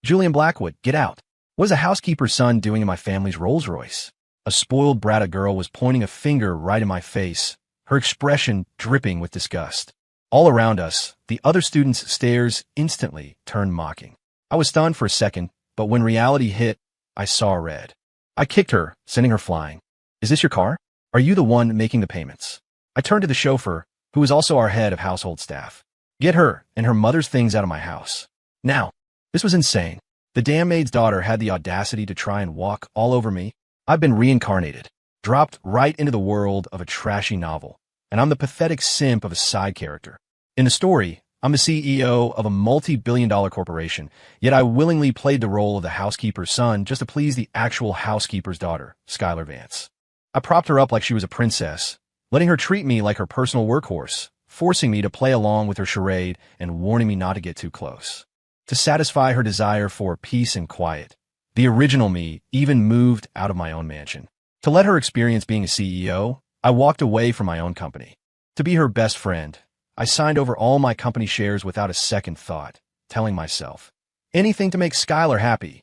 Julian Blackwood, get out. What is a housekeeper's son doing in my family's Rolls Royce? A spoiled brat girl was pointing a finger right in my face, her expression dripping with disgust. All around us, the other students' stares instantly turned mocking. I was stunned for a second, but when reality hit, I saw red. I kicked her, sending her flying. Is this your car? Are you the one making the payments? I turned to the chauffeur, who was also our head of household staff. Get her and her mother's things out of my house. Now. This was insane. The damn maid's daughter had the audacity to try and walk all over me. I've been reincarnated, dropped right into the world of a trashy novel, and I'm the pathetic simp of a side character. In the story, I'm the CEO of a multi-billion-dollar corporation, yet I willingly played the role of the housekeeper's son just to please the actual housekeeper's daughter, Skylar Vance. I propped her up like she was a princess, letting her treat me like her personal workhorse, forcing me to play along with her charade and warning me not to get too close. To satisfy her desire for peace and quiet, the original me even moved out of my own mansion. To let her experience being a CEO, I walked away from my own company. To be her best friend, I signed over all my company shares without a second thought, telling myself, anything to make Skylar happy.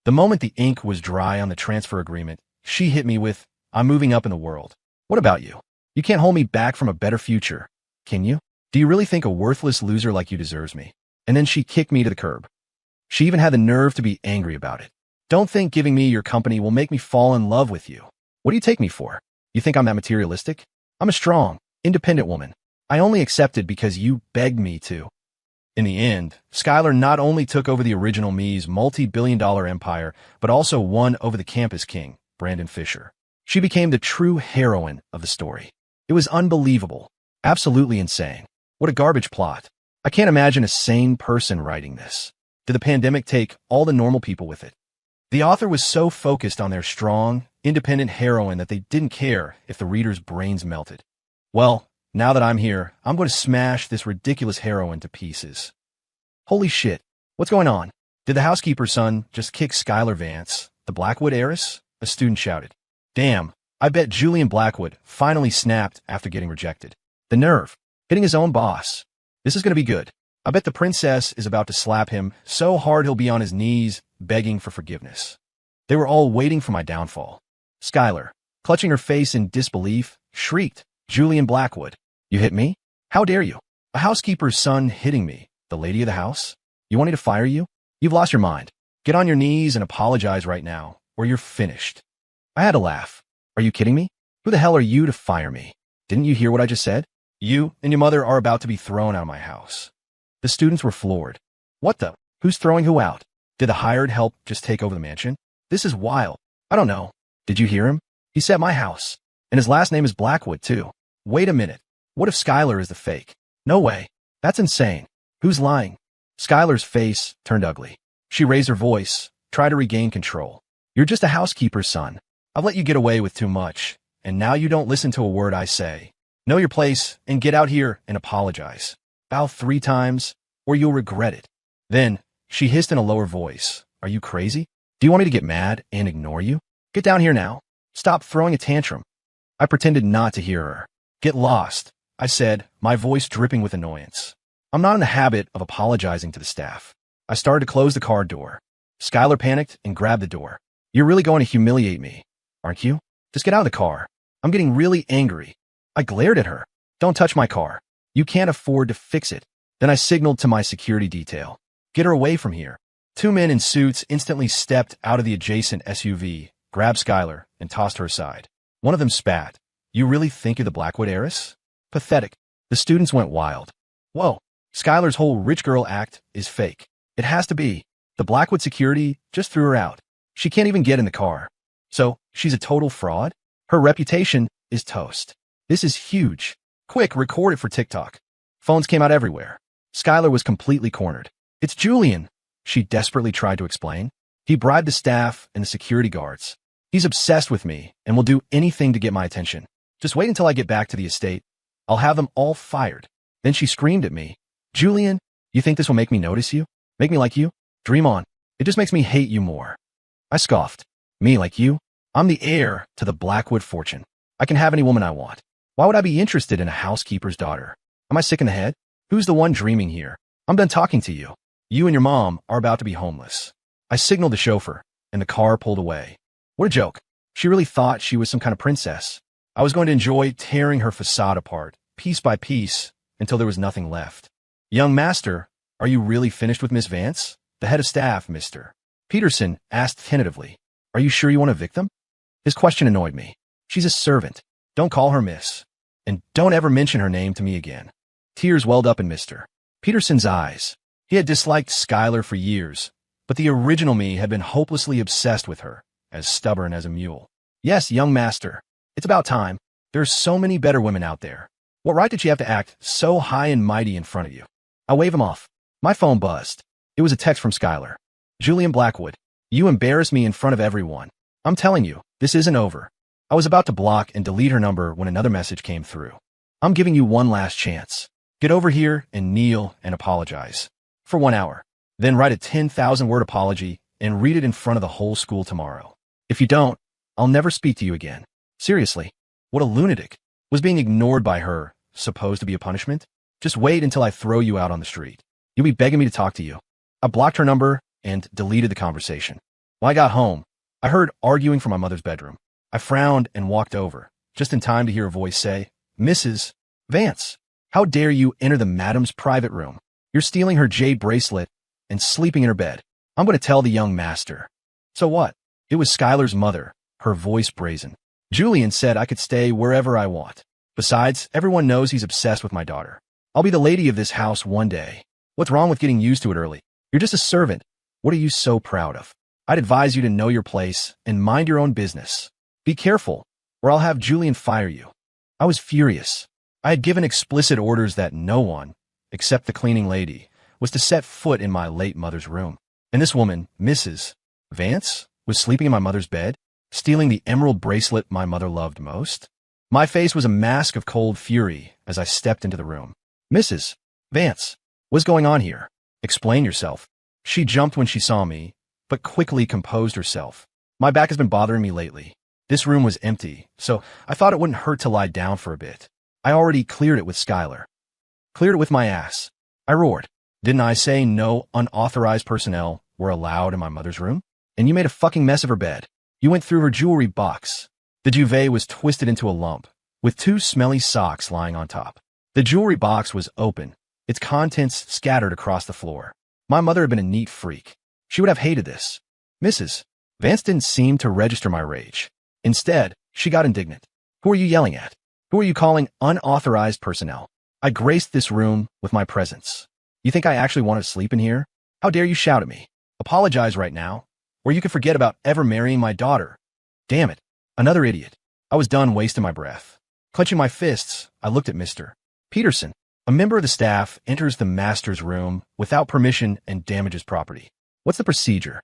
The moment the ink was dry on the transfer agreement, she hit me with, I'm moving up in the world. What about you? You can't hold me back from a better future, can you? Do you really think a worthless loser like you deserves me? And then she kicked me to the curb. She even had the nerve to be angry about it. Don't think giving me your company will make me fall in love with you. What do you take me for? You think I'm that materialistic? I'm a strong, independent woman. I only accepted because you begged me to. In the end, Skylar not only took over the original me's multi-billion-dollar empire, but also won over the campus king, Brandon Fisher. She became the true heroine of the story. It was unbelievable. Absolutely insane. What a garbage plot. I can't imagine a sane person writing this. Did the pandemic take all the normal people with it? The author was so focused on their strong, independent heroine that they didn't care if the reader's brains melted. Well, now that I'm here, I'm going to smash this ridiculous heroine to pieces. Holy shit, what's going on? Did the housekeeper's son just kick Skylar Vance, the Blackwood heiress? A student shouted. Damn, I bet Julian Blackwood finally snapped after getting rejected. The nerve, hitting his own boss. This is going to be good. I bet the princess is about to slap him so hard he'll be on his knees, begging for forgiveness. They were all waiting for my downfall. Skylar, clutching her face in disbelief, shrieked, Julian Blackwood, you hit me? How dare you? A housekeeper's son hitting me, the lady of the house? You want me to fire you? You've lost your mind. Get on your knees and apologize right now, or you're finished. I had to laugh. Are you kidding me? Who the hell are you to fire me? Didn't you hear what I just said? You and your mother are about to be thrown out of my house. The students were floored. What the? Who's throwing who out? Did the hired help just take over the mansion? This is wild. I don't know. Did you hear him? He said my house. And his last name is Blackwood, too. Wait a minute. What if Skylar is the fake? No way. That's insane. Who's lying? Skylar's face turned ugly. She raised her voice, tried to regain control. You're just a housekeeper's son. I've let you get away with too much, and now you don't listen to a word I say. Know your place and get out here and apologize. Bow 3 times, or you'll regret it. Then, she hissed in a lower voice. Are you crazy? Do you want me to get mad and ignore you? Get down here now. Stop throwing a tantrum. I pretended not to hear her. Get lost, I said, my voice dripping with annoyance. I'm not in the habit of apologizing to the staff. I started to close the car door. Skylar panicked and grabbed the door. You're really going to humiliate me, aren't you? Just get out of the car. I'm getting really angry. I glared at her. Don't touch my car. You can't afford to fix it. Then I signaled to my security detail. Get her away from here. 2 men in suits instantly stepped out of the adjacent SUV, grabbed Skylar, and tossed her aside. One of them spat. You really think you're the Blackwood heiress? Pathetic. The students went wild. Whoa, Skylar's whole rich girl act is fake. It has to be. The Blackwood security just threw her out. She can't even get in the car. So, she's a total fraud? Her reputation is toast. This is huge. Quick, record it for TikTok. Phones came out everywhere. Skylar was completely cornered. It's Julian, she desperately tried to explain. He bribed the staff and the security guards. He's obsessed with me and will do anything to get my attention. Just wait until I get back to the estate. I'll have them all fired. Then she screamed at me. Julian, you think this will make me notice you? Make me like you? Dream on. It just makes me hate you more. I scoffed. Me like you? I'm the heir to the Blackwood fortune. I can have any woman I want. Why would I be interested in a housekeeper's daughter? Am I sick in the head? Who's the one dreaming here? I'm done talking to you. You and your mom are about to be homeless. I signaled the chauffeur, and the car pulled away. What a joke. She really thought she was some kind of princess. I was going to enjoy tearing her facade apart, piece by piece, until there was nothing left. Young master, are you really finished with Miss Vance? The head of staff, Mr. Peterson, asked tentatively. Are you sure you want to evict them? His question annoyed me. She's a servant. Don't call her miss. And don't ever mention her name to me again. Tears welled up in Mr. Peterson's eyes. He had disliked Skylar for years, but the original me had been hopelessly obsessed with her, as stubborn as a mule. Yes, young master. It's about time. There's so many better women out there. What right did she have to act so high and mighty in front of you? I wave him off. My phone buzzed. It was a text from Skylar. Julian Blackwood, you embarrass me in front of everyone. I'm telling you, this isn't over. I was about to block and delete her number when another message came through. I'm giving you one last chance. Get over here and kneel and apologize. For 1 hour. Then write a 10,000-word apology and read it in front of the whole school tomorrow. If you don't, I'll never speak to you again. Seriously, what a lunatic. Was being ignored by her supposed to be a punishment? Just wait until I throw you out on the street. You'll be begging me to talk to you. I blocked her number and deleted the conversation. When I got home, I heard arguing from my mother's bedroom. I frowned and walked over, just in time to hear a voice say, Mrs. Vance, how dare you enter the madam's private room? You're stealing her jade bracelet and sleeping in her bed. I'm going to tell the young master. So what? It was Skylar's mother, her voice brazen. Julian said I could stay wherever I want. Besides, everyone knows he's obsessed with my daughter. I'll be the lady of this house one day. What's wrong with getting used to it early? You're just a servant. What are you so proud of? I'd advise you to know your place and mind your own business. Be careful, or I'll have Julian fire you. I was furious. I had given explicit orders that no one, except the cleaning lady, was to set foot in my late mother's room. And this woman, Mrs. Vance, was sleeping in my mother's bed, stealing the emerald bracelet my mother loved most. My face was a mask of cold fury as I stepped into the room. Mrs. Vance, what's going on here? Explain yourself. She jumped when she saw me, but quickly composed herself. My back has been bothering me lately. This room was empty, so I thought it wouldn't hurt to lie down for a bit. I already cleared it with Skylar. Cleared it with my ass. I roared. Didn't I say no unauthorized personnel were allowed in my mother's room? And you made a fucking mess of her bed. You went through her jewelry box. The duvet was twisted into a lump, with 2 smelly socks lying on top. The jewelry box was open, its contents scattered across the floor. My mother had been a neat freak. She would have hated this. Mrs. Vance didn't seem to register my rage. Instead, she got indignant. Who are you yelling at? Who are you calling unauthorized personnel? I graced this room with my presence. You think I actually want to sleep in here? How dare you shout at me? Apologize right now, or you can forget about ever marrying my daughter. Damn it. Another idiot. I was done wasting my breath. Clenching my fists, I looked at Mr. Peterson. A member of the staff enters the master's room without permission and damages property. What's the procedure?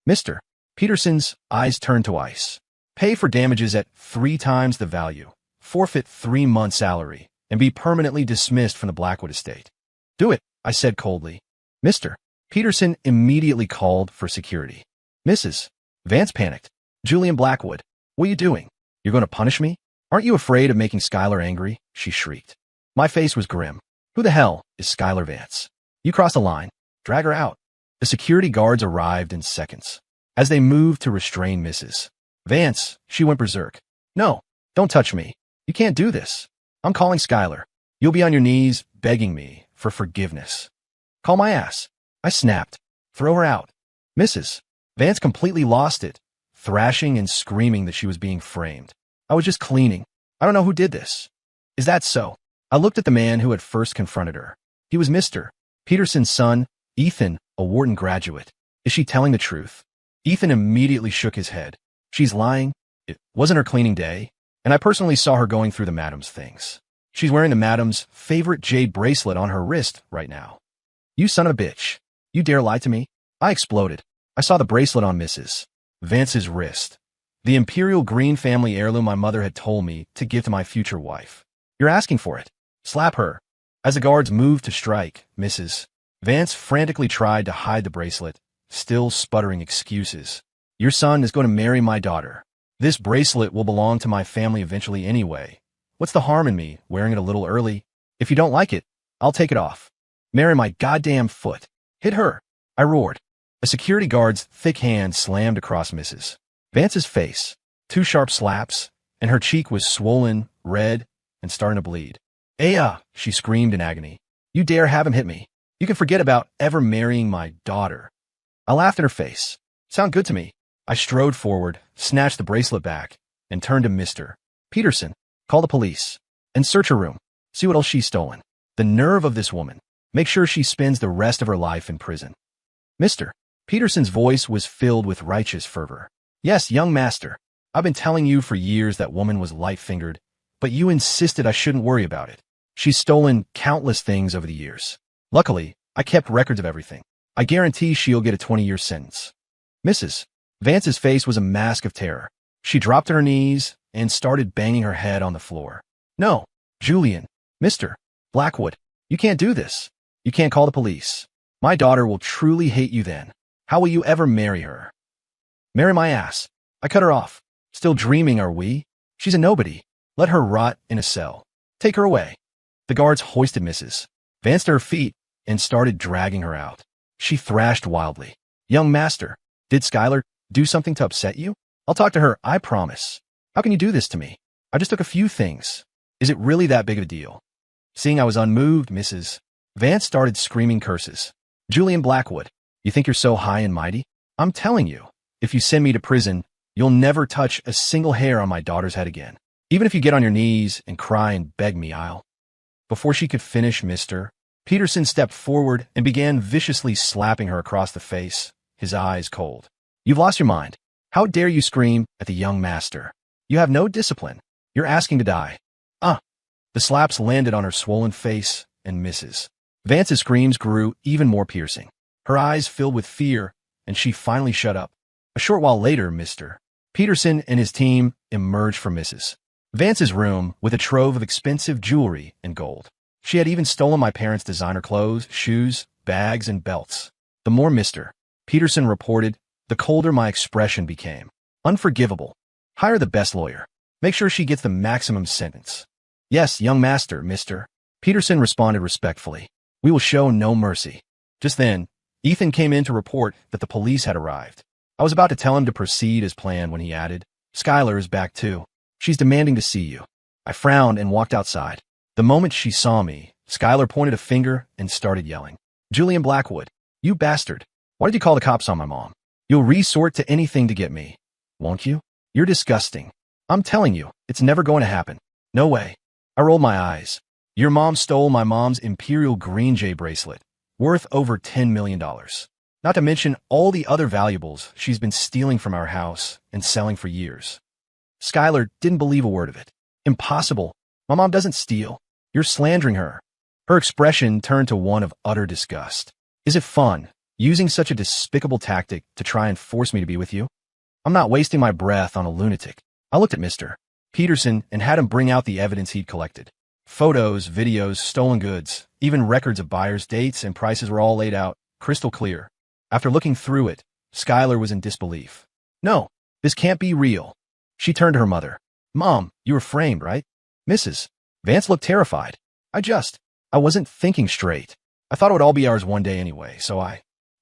Mr. Peterson's eyes turned to ice. Pay for damages at 3 times the value, forfeit 3 months' salary, and be permanently dismissed from the Blackwood estate. Do it, I said coldly. Mr. Peterson immediately called for security. Mrs. Vance panicked. Julian Blackwood, what are you doing? You're going to punish me? Aren't you afraid of making Skylar angry? She shrieked. My face was grim. Who the hell is Skylar Vance? You crossed the line. Drag her out. The security guards arrived in seconds. As they moved to restrain Mrs. Vance, she went berserk. No, don't touch me. You can't do this. I'm calling Skylar. You'll be on your knees begging me for forgiveness. Call my ass. I snapped. Throw her out. Mrs. Vance completely lost it, thrashing and screaming that she was being framed. I was just cleaning. I don't know who did this. Is that so? I looked at the man who had first confronted her. He was Mr. Peterson's son, Ethan, a Wharton graduate. Is she telling the truth? Ethan immediately shook his head. She's lying. It wasn't her cleaning day, and I personally saw her going through the madam's things. She's wearing the madam's favorite jade bracelet on her wrist right now. You son of a bitch. You dare lie to me? I exploded. I saw the bracelet on Mrs. Vance's wrist. The imperial green family heirloom my mother had told me to give to my future wife. You're asking for it. Slap her. As the guards moved to strike, Mrs. Vance frantically tried to hide the bracelet, still sputtering excuses. Your son is going to marry my daughter. This bracelet will belong to my family eventually anyway. What's the harm in me wearing it a little early? If you don't like it, I'll take it off. Marry my goddamn foot. Hit her. I roared. A security guard's thick hand slammed across Mrs. Vance's face. 2 sharp slaps, and her cheek was swollen, red, and starting to bleed. Aya, she screamed in agony. You dare have him hit me. You can forget about ever marrying my daughter. I laughed in her face. Sound good to me. I strode forward, snatched the bracelet back, and turned to Mr. Peterson. Call the police. And search her room. See what else she's stolen. The nerve of this woman. Make sure she spends the rest of her life in prison. Mr. Peterson's voice was filled with righteous fervor. Yes, young master. I've been telling you for years that woman was light-fingered, but you insisted I shouldn't worry about it. She's stolen countless things over the years. Luckily, I kept records of everything. I guarantee she'll get a 20-year sentence. Mrs. Vance's face was a mask of terror. She dropped to her knees and started banging her head on the floor. No, Julian, Mr. Blackwood, you can't do this. You can't call the police. My daughter will truly hate you then. How will you ever marry her? Marry my ass. I cut her off. Still dreaming, are we? She's a nobody. Let her rot in a cell. Take her away. The guards hoisted Mrs. Vance to her feet and started dragging her out. She thrashed wildly. Young master, did Skylar do something to upset you? I'll talk to her, I promise. How can you do this to me? I just took a few things. Is it really that big of a deal? Seeing I was unmoved, Mrs. Vance started screaming curses. Julian Blackwood, you think you're so high and mighty? I'm telling you, if you send me to prison, you'll never touch a single hair on my daughter's head again. Even if you get on your knees and cry and beg me, I'll. Before she could finish, Mr. Peterson stepped forward and began viciously slapping her across the face, his eyes cold. You've lost your mind. How dare you scream at the young master? You have no discipline. You're asking to die. The slaps landed on her swollen face, and Mrs. Vance's screams grew even more piercing. Her eyes filled with fear, and she finally shut up. A short while later, Mr. Peterson and his team emerged from Mrs. Vance's room with a trove of expensive jewelry and gold. She had even stolen my parents' designer clothes, shoes, bags, and belts. The more Mr. Peterson reported, the colder my expression became. Unforgivable. Hire the best lawyer. Make sure she gets the maximum sentence. Yes, young master, Mr. Peterson responded respectfully. We will show no mercy. Just then, Ethan came in to report that the police had arrived. I was about to tell him to proceed as planned when he added, Skylar is back too. She's demanding to see you. I frowned and walked outside. The moment she saw me, Skylar pointed a finger and started yelling. Julian Blackwood, you bastard. Why did you call the cops on my mom? You'll resort to anything to get me, won't you? You're disgusting. I'm telling you, it's never going to happen. No way. I rolled my eyes. Your mom stole my mom's Imperial Green Jay bracelet, worth over $10 million. Not to mention all the other valuables she's been stealing from our house and selling for years. Skylar didn't believe a word of it. Impossible. My mom doesn't steal. You're slandering her. Her expression turned to one of utter disgust. Is it fun, using such a despicable tactic to try and force me to be with you? I'm not wasting my breath on a lunatic. I looked at Mr. Peterson and had him bring out the evidence he'd collected. Photos, videos, stolen goods, even records of buyers' dates and prices were all laid out, crystal clear. After looking through it, Skylar was in disbelief. No, this can't be real. She turned to her mother. Mom, you were framed, right? Mrs. Vance looked terrified. I wasn't thinking straight. I thought it would all be ours one day anyway, so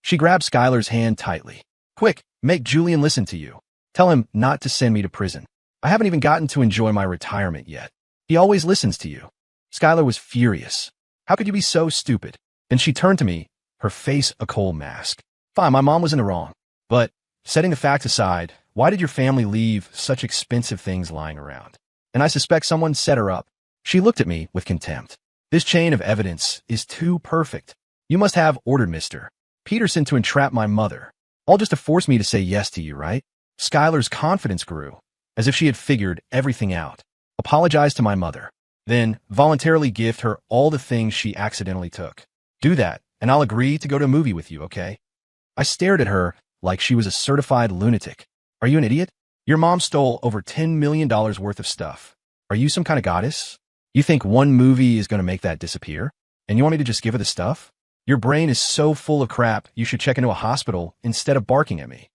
She grabbed Skylar's hand tightly. Quick, make Julian listen to you. Tell him not to send me to prison. I haven't even gotten to enjoy my retirement yet. He always listens to you. Skylar was furious. How could you be so stupid? Then she turned to me, her face a cold mask. Fine, my mom was in the wrong. But, setting the facts aside, why did your family leave such expensive things lying around? And I suspect someone set her up. She looked at me with contempt. This chain of evidence is too perfect. You must have ordered Mr. Peterson to entrap my mother. All just to force me to say yes to you, right? Skylar's confidence grew, as if she had figured everything out. Apologize to my mother. Then voluntarily gift her all the things she accidentally took. Do that, and I'll agree to go to a movie with you, okay? I stared at her like she was a certified lunatic. Are you an idiot? Your mom stole over $10 million worth of stuff. Are you some kind of goddess? You think one movie is going to make that disappear? And you want me to just give her the stuff? Your brain is so full of crap, you should check into a hospital instead of barking at me.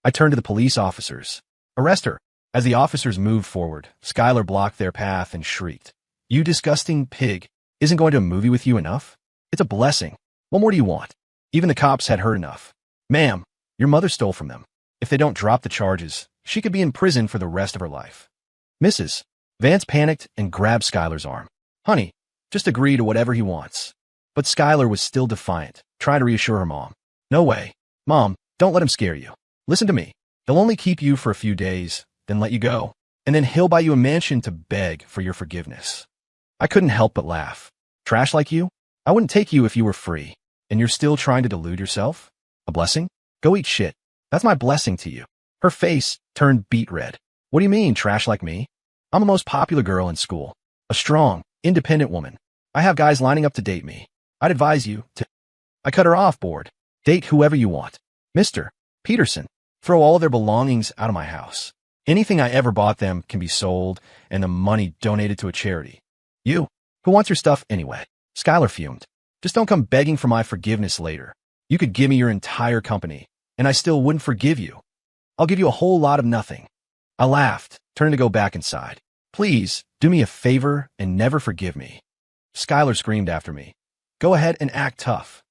I turned to the police officers. Arrest her. As the officers moved forward, Skylar blocked their path and shrieked. You disgusting pig. Isn't going to a movie with you enough? It's a blessing. What more do you want? Even the cops had heard enough. Ma'am, your mother stole from them. If they don't drop the charges, she could be in prison for the rest of her life. Mrs. Vance panicked and grabbed Skylar's arm. Honey, just agree to whatever he wants. But Skylar was still defiant, trying to reassure her mom. No way. Mom, don't let him scare you. Listen to me. He'll only keep you for a few days, then let you go. And then he'll buy you a mansion to beg for your forgiveness. I couldn't help but laugh. Trash like you? I wouldn't take you if you were free. And you're still trying to delude yourself? A blessing? Go eat shit. That's my blessing to you. Her face turned beet red. What do you mean, trash like me? I'm the most popular girl in school. A strong, independent woman. I have guys lining up to date me. I'd advise you to... I cut her off, bored. Date whoever you want. Mr. Peterson, throw all of their belongings out of my house. Anything I ever bought them can be sold and the money donated to a charity. You, who wants your stuff anyway? Skylar fumed. Just don't come begging for my forgiveness later. You could give me your entire company, and I still wouldn't forgive you. I'll give you a whole lot of nothing. I laughed, turning to go back inside. Please, do me a favor and never forgive me. Skylar screamed after me. Go ahead and act tough.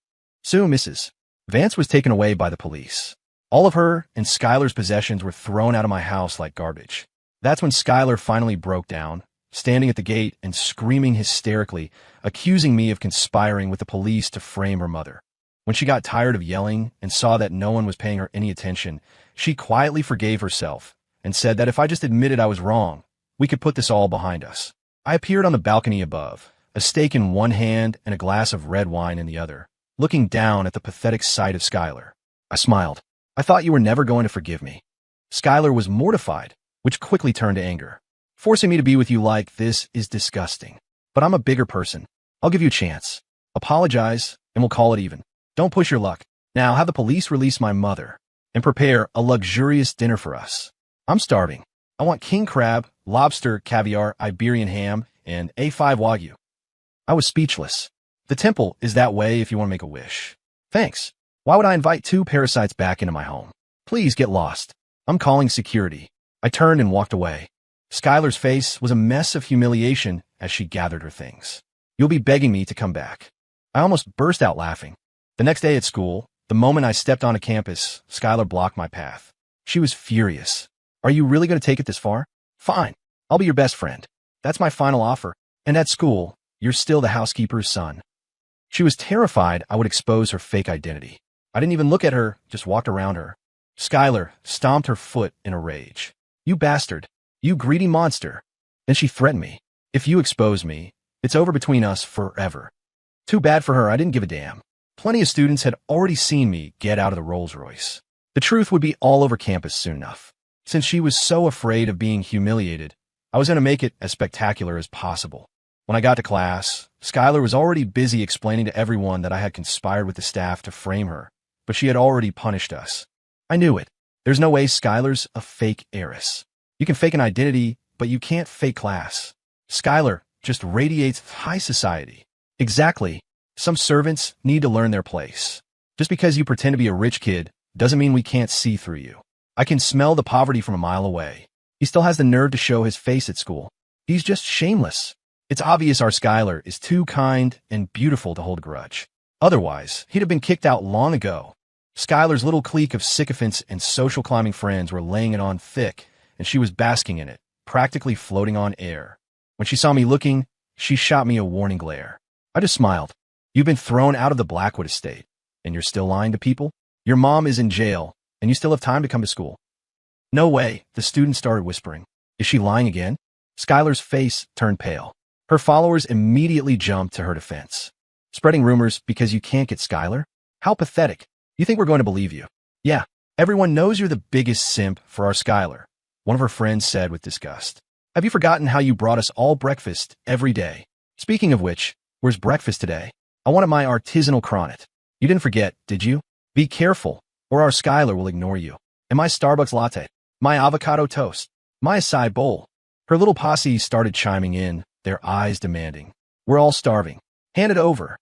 Soon, Mrs. Vance was taken away by the police. All of her and Skylar's possessions were thrown out of my house like garbage. That's when Skylar finally broke down, standing at the gate and screaming hysterically, accusing me of conspiring with the police to frame her mother. When she got tired of yelling and saw that no one was paying her any attention, she quietly forgave herself and said that if I just admitted I was wrong, we could put this all behind us. I appeared on the balcony above, a steak in one hand and a glass of red wine in the other, looking down at the pathetic sight of Skylar. I smiled. I thought you were never going to forgive me. Skylar was mortified, which quickly turned to anger. Forcing me to be with you like this is disgusting. But I'm a bigger person. I'll give you a chance. Apologize, and we'll call it even. Don't push your luck. Now have the police release my mother and prepare a luxurious dinner for us. I'm starving. I want king crab, lobster, caviar, Iberian ham, and A5 Wagyu. I was speechless. The temple is that way if you want to make a wish. Thanks. Why would I invite two parasites back into my home? Please get lost. I'm calling security. I turned and walked away. Skylar's face was a mess of humiliation as she gathered her things. You'll be begging me to come back. I almost burst out laughing. The next day at school, the moment I stepped onto campus, Skylar blocked my path. She was furious. Are you really going to take it this far? Fine. I'll be your best friend. That's my final offer. And at school, you're still the housekeeper's son. She was terrified I would expose her fake identity. I didn't even look at her, just walked around her. Skylar stomped her foot in a rage. You bastard. You greedy monster. Then she threatened me. If you expose me, it's over between us forever. Too bad for her, I didn't give a damn. Plenty of students had already seen me get out of the Rolls Royce. The truth would be all over campus soon enough. Since she was so afraid of being humiliated, I was going to make it as spectacular as possible. When I got to class, Skylar was already busy explaining to everyone that I had conspired with the staff to frame her, but she had already punished us. I knew it. There's no way Skylar's a fake heiress. You can fake an identity, but you can't fake class. Skylar just radiates high society. Exactly. Some servants need to learn their place. Just because you pretend to be a rich kid doesn't mean we can't see through you. I can smell the poverty from a mile away. He still has the nerve to show his face at school. He's just shameless. It's obvious our Skylar is too kind and beautiful to hold a grudge. Otherwise, he'd have been kicked out long ago. Skylar's little clique of sycophants and social climbing friends were laying it on thick, and she was basking in it, practically floating on air. When she saw me looking, she shot me a warning glare. I just smiled. You've been thrown out of the Blackwood estate, and you're still lying to people? Your mom is in jail, and you still have time to come to school. No way, the students started whispering. Is she lying again? Skylar's face turned pale. Her followers immediately jumped to her defense. Spreading rumors because you can't get Skylar? How pathetic. You think we're going to believe you? Yeah, everyone knows you're the biggest simp for our Skylar, one of her friends said with disgust. Have you forgotten how you brought us all breakfast every day? Speaking of which, where's breakfast today? I wanted my artisanal cronut. You didn't forget, did you? Be careful, or our Skylar will ignore you. And my Starbucks latte, my avocado toast, my acai bowl. Her little posse started chiming in, their eyes demanding. We're all starving. Hand it over.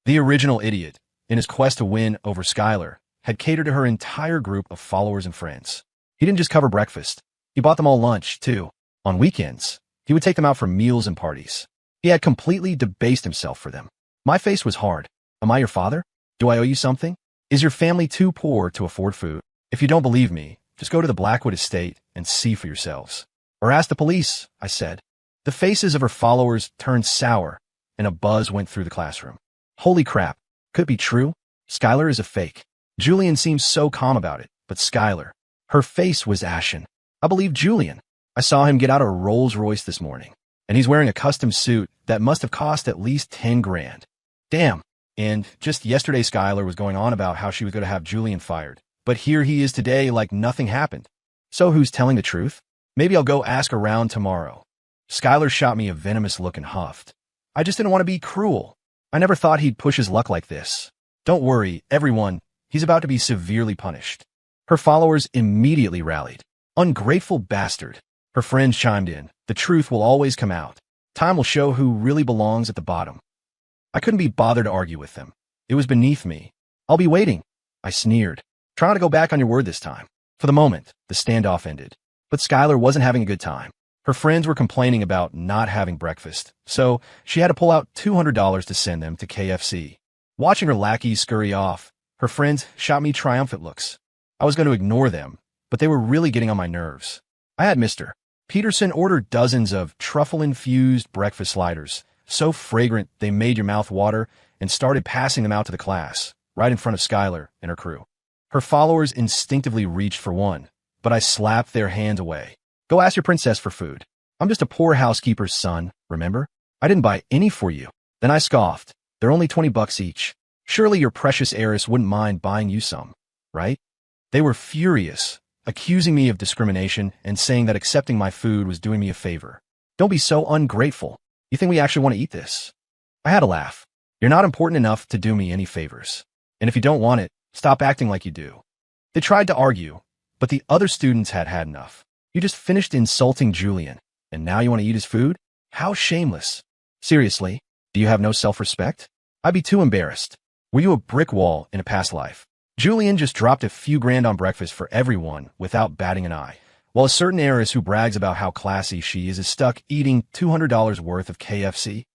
The original idiot, in his quest to win over Skylar, had catered to her entire group of followers and friends. He didn't just cover breakfast. He bought them all lunch, too. On weekends, he would take them out for meals and parties. He had completely debased himself for them. My face was hard. Am I your father? Do I owe you something? Is your family too poor to afford food? If you don't believe me, just go to the Blackwood estate and see for yourselves. Or ask the police, I said. The faces of her followers turned sour, and a buzz went through the classroom. Holy crap, could it be true? Skylar is a fake. Julian seemed so calm about it, but Skylar, her face was ashen. I believe Julian. I saw him get out a Rolls Royce this morning, and he's wearing a custom suit that must have cost at least 10 grand. Damn. And just yesterday Skylar was going on about how she was going to have Julian fired. But here he is today like nothing happened. So who's telling the truth? Maybe I'll go ask around tomorrow. Skylar shot me a venomous look and huffed. I just didn't want to be cruel. I never thought he'd push his luck like this. Don't worry, everyone. He's about to be severely punished. Her followers immediately rallied. Ungrateful bastard. Her friends chimed in. The truth will always come out. Time will show who really belongs at the bottom. I couldn't be bothered to argue with them. It was beneath me. I'll be waiting. I sneered. Try to go back on your word this time. For the moment, the standoff ended. But Skylar wasn't having a good time. Her friends were complaining about not having breakfast, so she had to pull out $200 to send them to KFC. Watching her lackeys scurry off, her friends shot me triumphant looks. I was going to ignore them, but they were really getting on my nerves. I had Mr. Peterson ordered dozens of truffle-infused breakfast sliders, so fragrant they made your mouth water, and started passing them out to the class, right in front of Skylar and her crew. Her followers instinctively reached for one, but I slapped their hands away. Go ask your princess for food. I'm just a poor housekeeper's son, remember? I didn't buy any for you. Then I scoffed. They're only $20 each. Surely your precious heiress wouldn't mind buying you some, right? They were furious, accusing me of discrimination and saying that accepting my food was doing me a favor. Don't be so ungrateful. You think we actually want to eat this? I had a laugh. You're not important enough to do me any favors. And if you don't want it, stop acting like you do. They tried to argue, but the other students had had enough. You just finished insulting Julian, and now you want to eat his food? How shameless. Seriously, do you have no self-respect? I'd be too embarrassed. Were you a brick wall in a past life? Julian just dropped a few grand on breakfast for everyone without batting an eye, while a certain heiress who brags about how classy she is stuck eating $200 worth of KFC.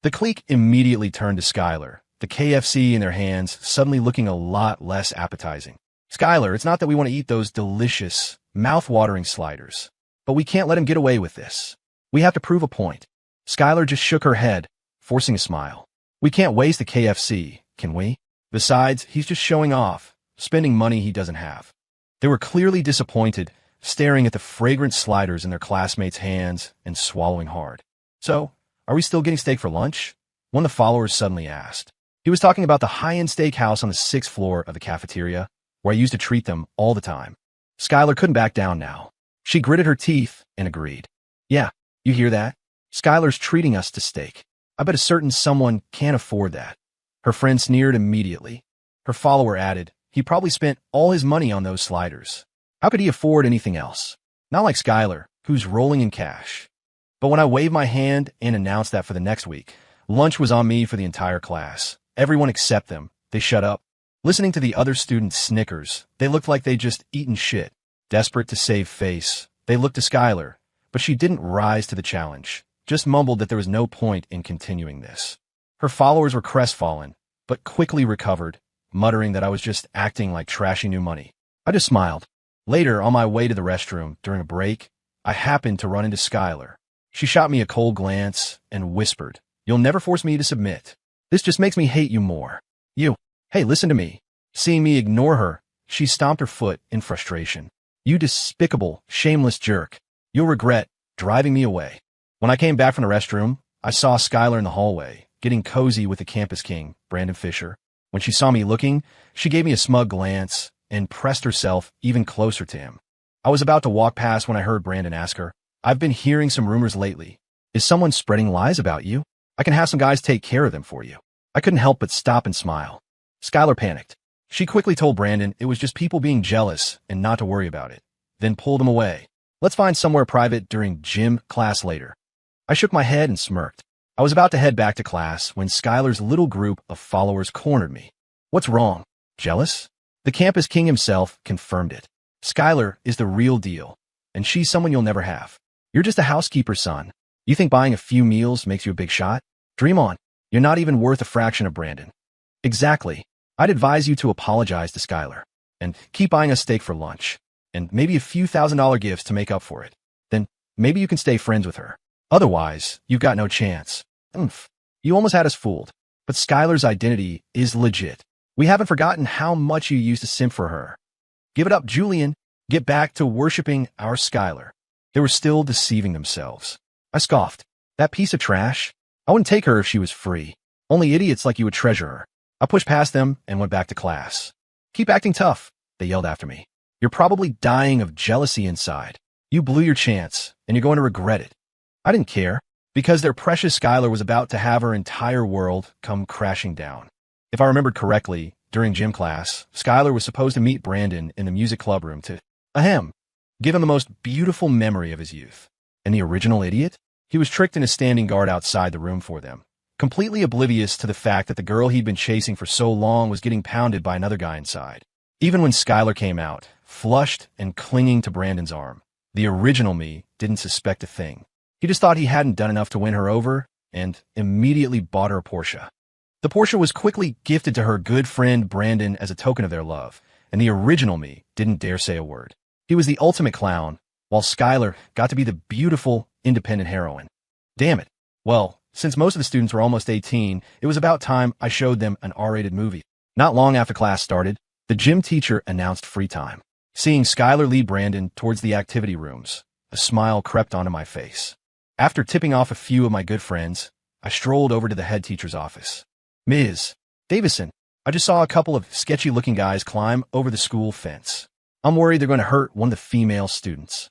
The clique immediately turned to Skylar, the KFC in their hands suddenly looking a lot less appetizing. Skylar, it's not that we want to eat those delicious, mouth-watering sliders, but we can't let him get away with this. We have to prove a point. Skylar just shook her head, forcing a smile. We can't waste the KFC, can we? Besides, he's just showing off, spending money he doesn't have. They were clearly disappointed, staring at the fragrant sliders in their classmates' hands and swallowing hard. So, are we still getting steak for lunch? One of the followers suddenly asked. He was talking about the high-end steakhouse on the 6th floor of the cafeteria, where I used to treat them all the time. Skylar couldn't back down now. She gritted her teeth and agreed. Yeah, you hear that? Skylar's treating us to steak. I bet a certain someone can't afford that. Her friend sneered immediately. Her follower added, he probably spent all his money on those sliders. How could he afford anything else? Not like Skylar, who's rolling in cash. But when I waved my hand and announced that for the next week, lunch was on me for the entire class. Everyone except them. They shut up. Listening to the other students' snickers, they looked like they'd just eaten shit. Desperate to save face, they looked to Skylar, but she didn't rise to the challenge, just mumbled that there was no point in continuing this. Her followers were crestfallen, but quickly recovered, muttering that I was just acting like trashy new money. I just smiled. Later, on my way to the restroom during a break, I happened to run into Skylar. She shot me a cold glance and whispered, "You'll never force me to submit. This just makes me hate you more. You. Hey, listen to me." Seeing me ignore her, she stomped her foot in frustration. "You despicable, shameless jerk. You'll regret driving me away." When I came back from the restroom, I saw Skylar in the hallway, getting cozy with the campus king, Brandon Fisher. When she saw me looking, she gave me a smug glance and pressed herself even closer to him. I was about to walk past when I heard Brandon ask her, "I've been hearing some rumors lately. Is someone spreading lies about you? I can have some guys take care of them for you." I couldn't help but stop and smile. Skylar panicked. She quickly told Brandon it was just people being jealous and not to worry about it, then pulled him away. "Let's find somewhere private during gym class later." I shook my head and smirked. I was about to head back to class when Skylar's little group of followers cornered me. "What's wrong? Jealous?" The campus king himself confirmed it. "Skylar is the real deal, and she's someone you'll never have. You're just a housekeeper, son. You think buying a few meals makes you a big shot? Dream on. You're not even worth a fraction of Brandon." "Exactly. I'd advise you to apologize to Skylar and keep buying us steak for lunch and maybe a few $1,000 gifts to make up for it. Then maybe you can stay friends with her. Otherwise, you've got no chance. You almost had us fooled. But Skylar's identity is legit. We haven't forgotten how much you used to simp for her. Give it up, Julian. Get back to worshiping our Skylar. They were still deceiving themselves. I scoffed. That piece of trash? I wouldn't take her if she was free. Only idiots like you would treasure her. I pushed past them and went back to class. Keep acting tough, they yelled after me. You're probably dying of jealousy inside. You blew your chance, and you're going to regret it. I didn't care, because their precious Skylar was about to have her entire world come crashing down. If I remembered correctly, during gym class, Skylar was supposed to meet Brandon in the music club room to, give him the most beautiful memory of his youth. And the original idiot? He was tricked into standing guard outside the room for them, completely oblivious to the fact that the girl he'd been chasing for so long was getting pounded by another guy inside. Even when Skylar came out, flushed and clinging to Brandon's arm, the original me didn't suspect a thing. He just thought he hadn't done enough to win her over and immediately bought her a Porsche. The Porsche was quickly gifted to her good friend Brandon as a token of their love, and the original me didn't dare say a word. He was the ultimate clown, while Skylar got to be the beautiful, independent heroine. Damn it. Well, since most of the students were almost 18, it was about time I showed them an R-rated movie. Not long after class started, the gym teacher announced free time. Seeing Skylar lead Brandon towards the activity rooms, a smile crept onto my face. After tipping off a few of my good friends, I strolled over to the head teacher's office. Ms. Davison, I just saw a couple of sketchy-looking guys climb over the school fence. I'm worried they're going to hurt one of the female students.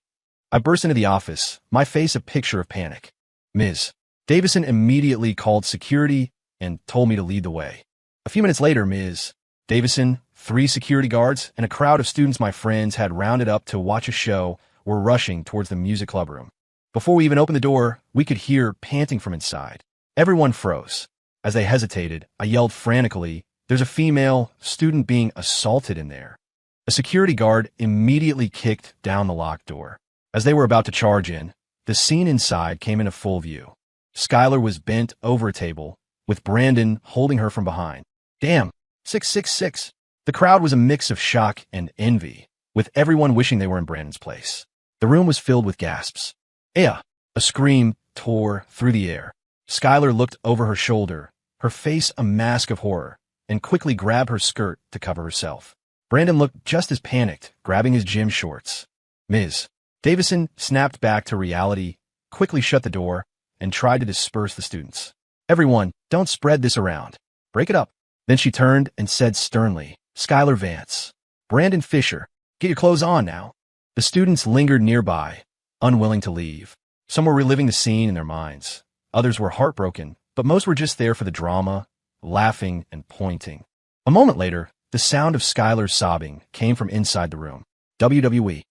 I burst into the office, my face a picture of panic. Ms. Davison immediately called security and told me to lead the way. A few minutes later, Ms. Davison, 3 security guards, and a crowd of students my friends had rounded up to watch a show were rushing towards the music club room. Before we even opened the door, we could hear panting from inside. Everyone froze. As they hesitated, I yelled frantically, "There's a female student being assaulted in there." A security guard immediately kicked down the locked door. As they were about to charge in, the scene inside came into full view. Skylar was bent over a table, with Brandon holding her from behind. Damn, 666. The crowd was a mix of shock and envy, with everyone wishing they were in Brandon's place. The room was filled with gasps. A scream tore through the air. Skylar looked over her shoulder, her face a mask of horror, and quickly grabbed her skirt to cover herself. Brandon looked just as panicked, grabbing his gym shorts. Ms. Davison snapped back to reality, quickly shut the door, and tried to disperse the students. Everyone, don't spread this around. Break it up. Then she turned and said sternly, Skylar Vance, Brandon Fisher, get your clothes on now. The students lingered nearby, unwilling to leave. Some were reliving the scene in their minds. Others were heartbroken, but most were just there for the drama, laughing and pointing. A moment later, the sound of Skylar's sobbing came from inside the room. WWE.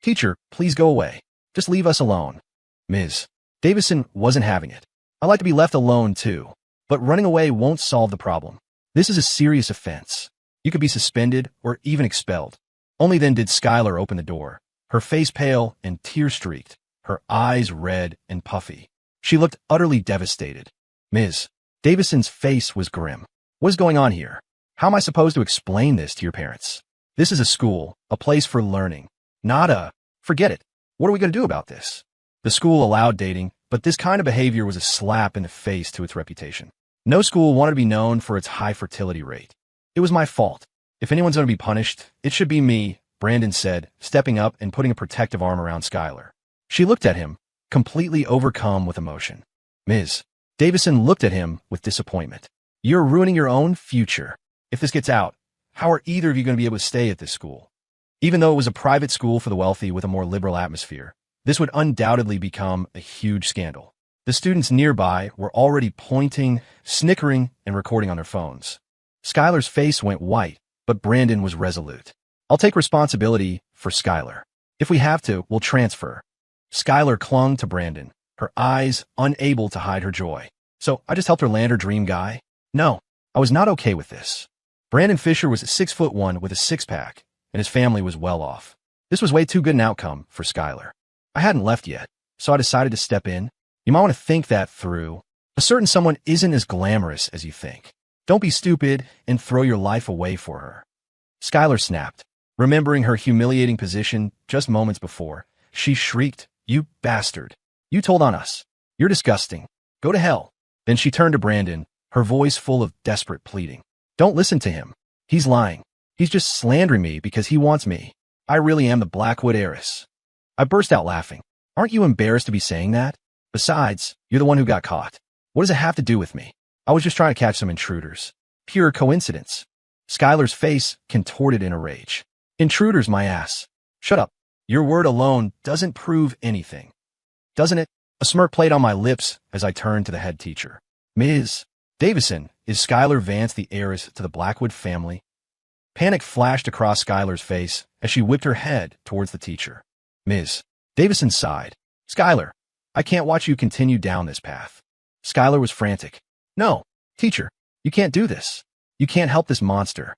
Teacher, please go away. Just leave us alone. Ms. Davison wasn't having it. I like to be left alone too, but running away won't solve the problem. This is a serious offense. You could be suspended or even expelled. Only then did Skylar open the door, her face pale and tear-streaked, her eyes red and puffy. She looked utterly devastated. Ms. Davison's face was grim. What is going on here? How am I supposed to explain this to your parents? This is a school, a place for learning, not a, forget it. What are we going to do about this? The school allowed dating, but this kind of behavior was a slap in the face to its reputation. No school wanted to be known for its high fertility rate. It was my fault. If anyone's going to be punished, it should be me, Brandon said, stepping up and putting a protective arm around Skylar. She looked at him, completely overcome with emotion. Ms. Davison looked at him with disappointment. You're ruining your own future. If this gets out, how are either of you going to be able to stay at this school? Even though it was a private school for the wealthy with a more liberal atmosphere, this would undoubtedly become a huge scandal. The students nearby were already pointing, snickering, and recording on their phones. Skylar's face went white, but Brandon was resolute. I'll take responsibility for Skylar. If we have to, we'll transfer. Skylar clung to Brandon, her eyes unable to hide her joy. So I just helped her land her dream guy? No, I was not okay with this. Brandon Fisher was 6'1" with a six-pack, and his family was well off. This was way too good an outcome for Skylar. I hadn't left yet, so I decided to step in. You might want to think that through. A certain someone isn't as glamorous as you think. Don't be stupid and throw your life away for her. Skylar snapped. Remembering her humiliating position just moments before, she shrieked, "You bastard. You told on us. You're disgusting. Go to hell." Then she turned to Brandon, her voice full of desperate pleading. "Don't listen to him. He's lying. He's just slandering me because he wants me. I really am the Blackwood heiress." I burst out laughing. "Aren't you embarrassed to be saying that? Besides, you're the one who got caught. What does it have to do with me? I was just trying to catch some intruders. Pure coincidence." Skylar's face contorted in a rage. "Intruders, my ass. Shut up. Your word alone doesn't prove anything. Doesn't it?" A smirk played on my lips as I turned to the head teacher. "Ms. Davison, is Skylar Vance the heiress to the Blackwood family?" Panic flashed across Skylar's face as she whipped her head towards the teacher. Ms. Davison sighed. "Skylar, I can't watch you continue down this path." Skylar was frantic. "No, teacher, you can't do this. You can't help this monster."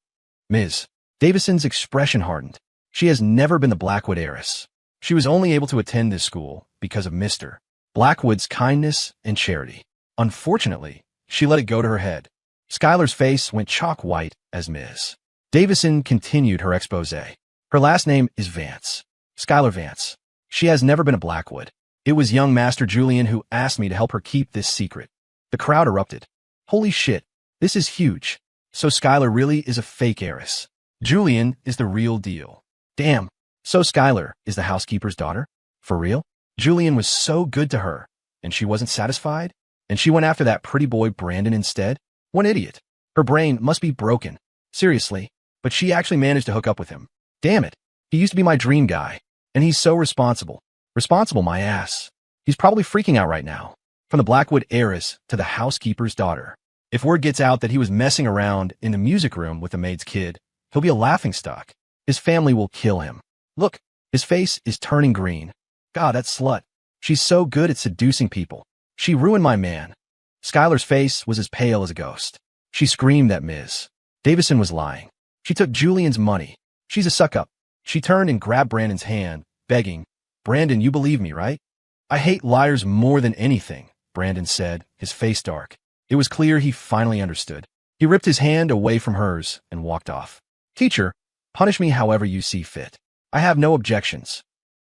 Ms. Davison's expression hardened. She has never been the Blackwood heiress. She was only able to attend this school because of Mr. Blackwood's kindness and charity. Unfortunately, she let it go to her head. Skylar's face went chalk white as Ms. Davison continued her expose. "Her last name is Vance. Skylar Vance. She has never been a Blackwood. It was young Master Julian who asked me to help her keep this secret." The crowd erupted. "Holy shit, this is huge. So Skylar really is a fake heiress. Julian is the real deal. Damn. So Skylar is the housekeeper's daughter? For real? Julian was so good to her, and she wasn't satisfied? And she went after that pretty boy Brandon instead? What an idiot. Her brain must be broken. Seriously. But she actually managed to hook up with him. Damn it. He used to be my dream guy. And he's so responsible. Responsible, my ass. He's probably freaking out right now. From the Blackwood heiress to the housekeeper's daughter. If word gets out that he was messing around in the music room with the maid's kid, he'll be a laughingstock. His family will kill him. Look, his face is turning green. God, that slut. She's so good at seducing people. She ruined my man." Skylar's face was as pale as a ghost. She screamed that Ms. Davison was lying. She took Julian's money. She's a suck-up. She turned and grabbed Brandon's hand, begging, "Brandon, you believe me, right?" "I hate liars more than anything," Brandon said, his face dark. It was clear he finally understood. He ripped his hand away from hers and walked off. "Teacher, punish me however you see fit. I have no objections."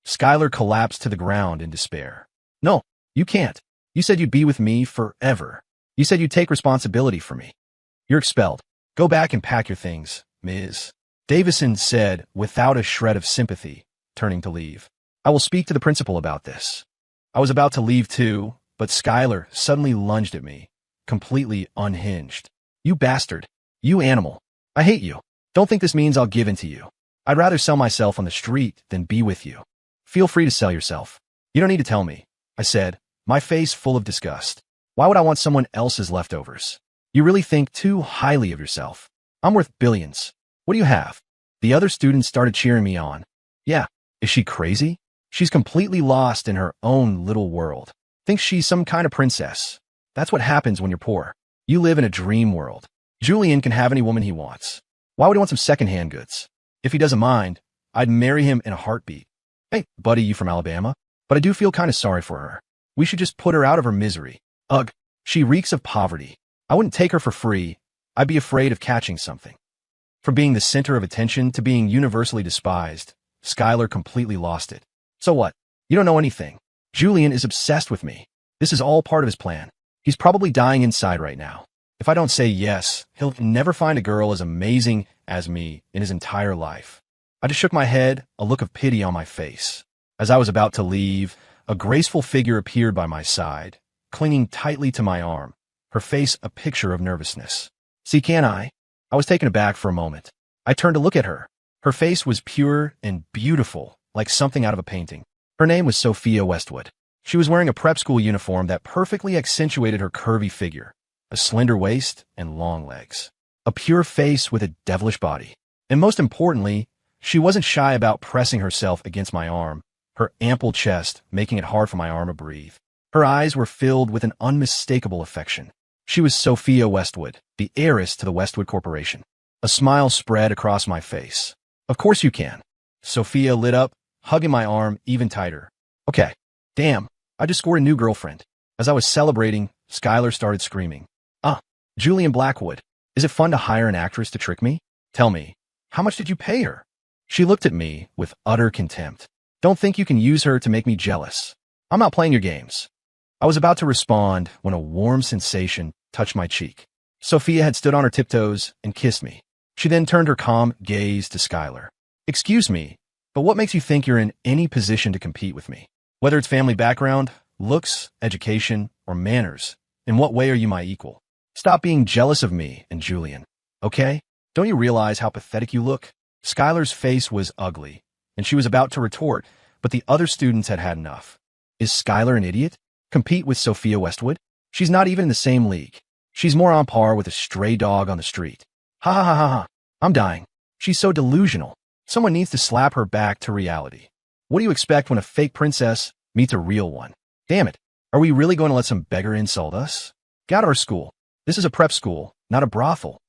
Skylar collapsed to the ground in despair. "No, you can't. You said you'd be with me forever. You said you'd take responsibility for me. You're expelled. Go back and pack your things, Ms. Davison said without a shred of sympathy, turning to leave. "I will speak to the principal about this." I was about to leave too, but Skylar suddenly lunged at me, completely unhinged. "You bastard. You animal. I hate you. Don't think this means I'll give in to you. I'd rather sell myself on the street than be with you. Feel free to sell yourself. You don't need to tell me," I said, my face full of disgust. "Why would I want someone else's leftovers? You really think too highly of yourself. I'm worth billions. What do you have?" The other students started cheering me on. "Yeah, is she crazy? She's completely lost in her own little world. Thinks she's some kind of princess. That's what happens when you're poor. You live in a dream world. Julian can have any woman he wants. Why would he want some secondhand goods? If he doesn't mind, I'd marry him in a heartbeat. Hey, buddy, you from Alabama? But I do feel kind of sorry for her. We should just put her out of her misery. Ugh, she reeks of poverty. I wouldn't take her for free. I'd be afraid of catching something." From being the center of attention to being universally despised, Skylar completely lost it. "So what? You don't know anything. Julian is obsessed with me. This is all part of his plan. He's probably dying inside right now. If I don't say yes, he'll never find a girl as amazing as me in his entire life." I just shook my head, a look of pity on my face. As I was about to leave, a graceful figure appeared by my side, clinging tightly to my arm, her face a picture of nervousness. "See, can't I?" I was taken aback for a moment. I turned to look at her. Her face was pure and beautiful, like something out of a painting. Her name was Sophia Westwood. She was wearing a prep school uniform that perfectly accentuated her curvy figure, a slender waist and long legs. A pure face with a devilish body. And most importantly, she wasn't shy about pressing herself against my arm, her ample chest making it hard for my arm to breathe. Her eyes were filled with an unmistakable affection. She was Sophia Westwood, the heiress to the Westwood Corporation. A smile spread across my face. "Of course you can." Sophia lit up, hugging my arm even tighter. "Okay. Damn, I just scored a new girlfriend." As I was celebrating, Skylar started screaming. "Ah, Julian Blackwood. Is it fun to hire an actress to trick me? Tell me, how much did you pay her? She looked at me with utter contempt. Don't think you can use her to make me jealous. I'm not playing your games. I was about to respond when a warm sensation touched my cheek. Sophia had stood on her tiptoes and kissed me. She then turned her calm gaze to Skylar. Excuse me, but what makes you think you're in any position to compete with me? Whether it's family background, looks, education, or manners, in what way are you my equal? Stop being jealous of me and Julian, okay? Don't you realize how pathetic you look? Skylar's face was ugly, and she was about to retort, but the other students had had enough. Is Skylar an idiot? Compete with Sophia Westwood? She's not even in the same league. She's more on par with a stray dog on the street. Ha ha ha ha ha. I'm dying. She's so delusional. Someone needs to slap her back to reality. What do you expect when a fake princess meets a real one? Damn it. Are we really going to let some beggar insult us? Get out of our school. This is a prep school, not a brothel.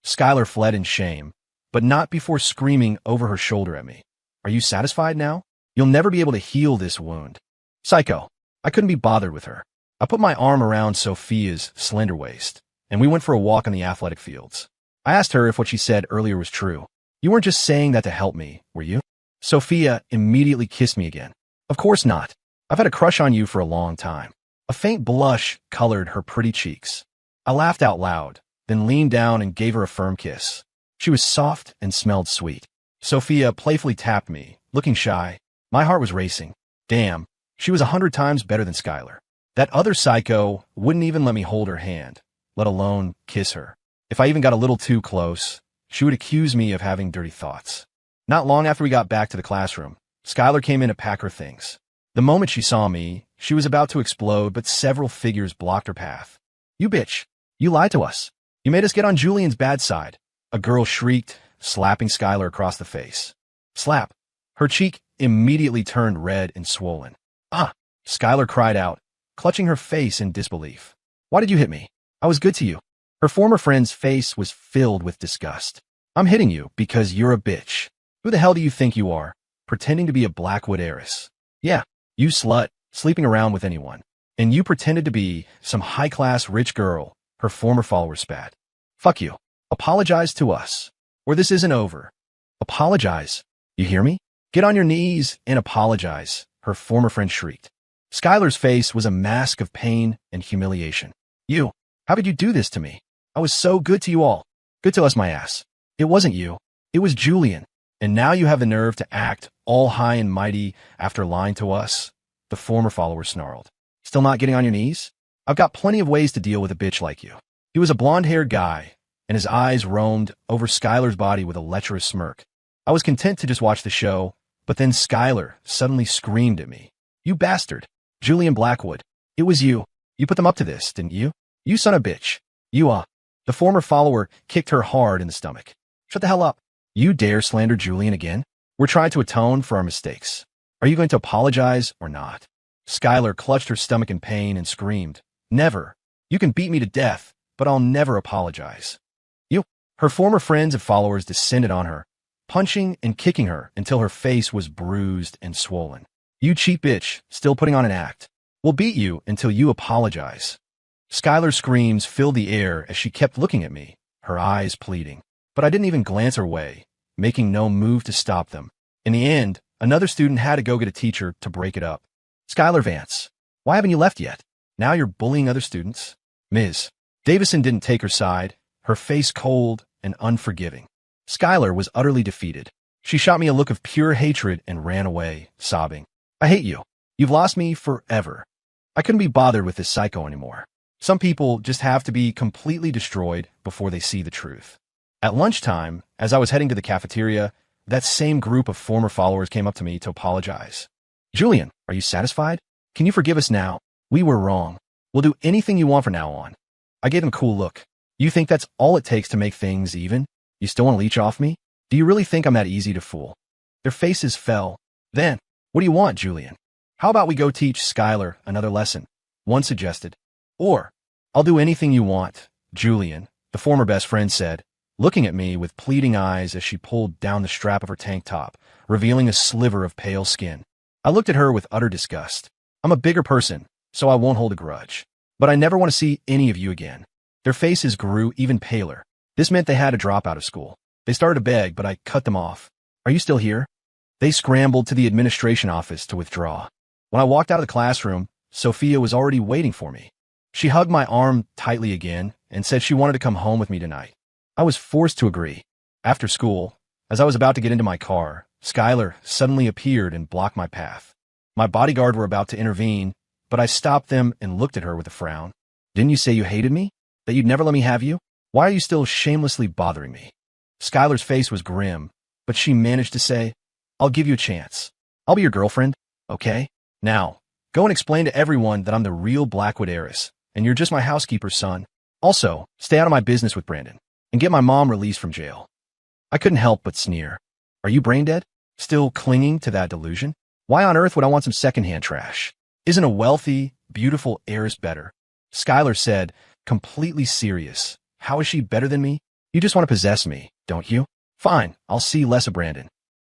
Skylar fled in shame, but not before screaming over her shoulder at me. Are you satisfied now? You'll never be able to heal this wound. Psycho. I couldn't be bothered with her. I put my arm around Sophia's slender waist, and we went for a walk on the athletic fields. I asked her if what she said earlier was true. You weren't just saying that to help me, were you? Sophia immediately kissed me again. Of course not. I've had a crush on you for a long time. A faint blush colored her pretty cheeks. I laughed out loud, then leaned down and gave her a firm kiss. She was soft and smelled sweet. Sophia playfully tapped me, looking shy. My heart was racing. Damn, she was 100 times better than Skylar. That other psycho wouldn't even let me hold her hand, let alone kiss her. If I even got a little too close, she would accuse me of having dirty thoughts. Not long after we got back to the classroom, Skylar came in to pack her things. The moment she saw me, she was about to explode, but several figures blocked her path. You bitch. You lied to us. You made us get on Julian's bad side. A girl shrieked, slapping Skylar across the face. Slap. Her cheek immediately turned red and swollen. Ah! Skylar cried out, clutching her face in disbelief. Why did you hit me? I was good to you. Her former friend's face was filled with disgust. I'm hitting you because you're a bitch. Who the hell do you think you are, pretending to be a Blackwood heiress? Yeah, you slut, sleeping around with anyone. And you pretended to be some high-class rich girl, her former followers spat. Fuck you. Apologize to us, or this isn't over. Apologize. You hear me? Get on your knees and apologize, her former friend shrieked. Skylar's face was a mask of pain and humiliation. You, how could you do this to me? I was so good to you all. Good to us, my ass. It wasn't you. It was Julian. And now you have the nerve to act all high and mighty after lying to us? The former follower snarled. Still not getting on your knees? I've got plenty of ways to deal with a bitch like you. He was a blonde-haired guy, and his eyes roamed over Skylar's body with a lecherous smirk. I was content to just watch the show, but then Skylar suddenly screamed at me. You bastard. Julian Blackwood. It was you. You put them up to this, didn't you? You son of a bitch. You, The former follower kicked her hard in the stomach. Shut the hell up. You dare slander Julian again? We're trying to atone for our mistakes. Are you going to apologize or not? Skylar clutched her stomach in pain and screamed. Never. You can beat me to death, but I'll never apologize. You. Her former friends and followers descended on her, punching and kicking her until her face was bruised and swollen. You cheap bitch, still putting on an act. We'll beat you until you apologize. Skylar's screams filled the air as she kept looking at me, her eyes pleading. But I didn't even glance her way, making no move to stop them. In the end, another student had to go get a teacher to break it up. Skylar Vance, why haven't you left yet? Now you're bullying other students? Ms. Davison didn't take her side, her face cold and unforgiving. Skylar was utterly defeated. She shot me a look of pure hatred and ran away, sobbing. I hate you. You've lost me forever. I couldn't be bothered with this psycho anymore. Some people just have to be completely destroyed before they see the truth. At lunchtime, as I was heading to the cafeteria, that same group of former followers came up to me to apologize. Julian, are you satisfied? Can you forgive us now? We were wrong. We'll do anything you want from now on. I gave them a cool look. You think that's all it takes to make things even? You still want to leech off me? Do you really think I'm that easy to fool? Their faces fell. Then, what do you want, Julian? How about we go teach Skylar another lesson? One suggested. Or, I'll do anything you want, Julian, the former best friend said, looking at me with pleading eyes as she pulled down the strap of her tank top, revealing a sliver of pale skin. I looked at her with utter disgust. I'm a bigger person, so I won't hold a grudge. But I never want to see any of you again. Their faces grew even paler. This meant they had to drop out of school. They started to beg, but I cut them off. Are you still here? They scrambled to the administration office to withdraw. When I walked out of the classroom, Sophia was already waiting for me. She hugged my arm tightly again and said she wanted to come home with me tonight. I was forced to agree. After school, as I was about to get into my car, Skylar suddenly appeared and blocked my path. My bodyguard were about to intervene, but I stopped them and looked at her with a frown. Didn't you say you hated me? That you'd never let me have you? Why are you still shamelessly bothering me? Skylar's face was grim, but she managed to say, I'll give you a chance. I'll be your girlfriend, okay? Now, go and explain to everyone that I'm the real Blackwood heiress, and you're just my housekeeper's son. Also, stay out of my business with Brandon, and get my mom released from jail. I couldn't help but sneer. Are you brain dead? Still clinging to that delusion? Why on earth would I want some secondhand trash? Isn't a wealthy, beautiful heiress better? Skylar said, completely serious. How is she better than me? You just want to possess me, don't you? Fine, I'll see less of Brandon.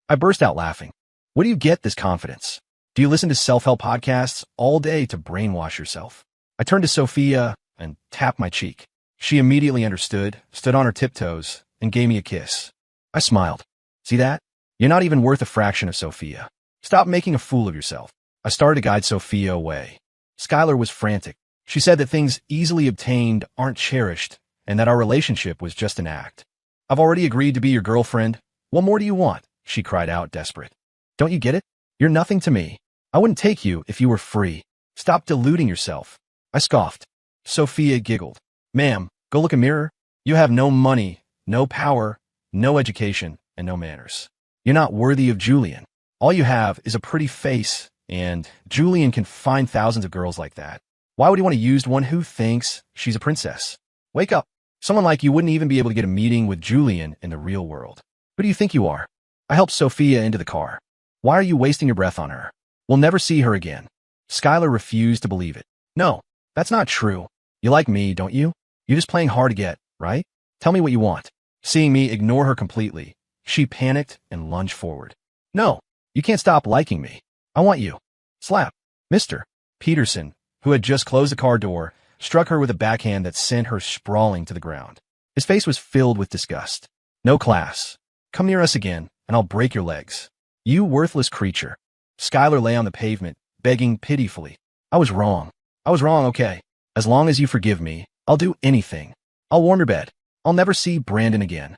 I burst out laughing. Where do you get this confidence? Do you listen to self-help podcasts all day to brainwash yourself? I turned to Sophia and tapped my cheek. She immediately understood, stood on her tiptoes, and gave me a kiss. I smiled. See that? You're not even worth a fraction of Sophia. Stop making a fool of yourself. I started to guide Sophia away. Skylar was frantic. She said that things easily obtained aren't cherished, and that our relationship was just an act. I've already agreed to be your girlfriend. What more do you want? She cried out, desperate. Don't you get it? You're nothing to me. I wouldn't take you if you were free. Stop deluding yourself. I scoffed. Sophia giggled. Ma'am, go look in a mirror. You have no money, no power, no education, and no manners. You're not worthy of Julian. All you have is a pretty face, and Julian can find thousands of girls like that. Why would he want to use one who thinks she's a princess? Wake up. Someone like you wouldn't even be able to get a meeting with Julian in the real world. Who do you think you are? I helped Sophia into the car. Why are you wasting your breath on her? We'll never see her again. Skylar refused to believe it. No, that's not true. You like me, don't you? You're just playing hard to get, right? Tell me what you want. Seeing me ignore her completely, she panicked and lunged forward. No, you can't stop liking me. I want you. Slap. Mr. Peterson, who had just closed the car door, struck her with a backhand that sent her sprawling to the ground. His face was filled with disgust. No class. Come near us again, and I'll break your legs. You worthless creature. Skylar lay on the pavement, begging pitifully. I was wrong. Okay. As long as you forgive me, I'll do anything. I'll warm your bed. I'll never see Brandon again.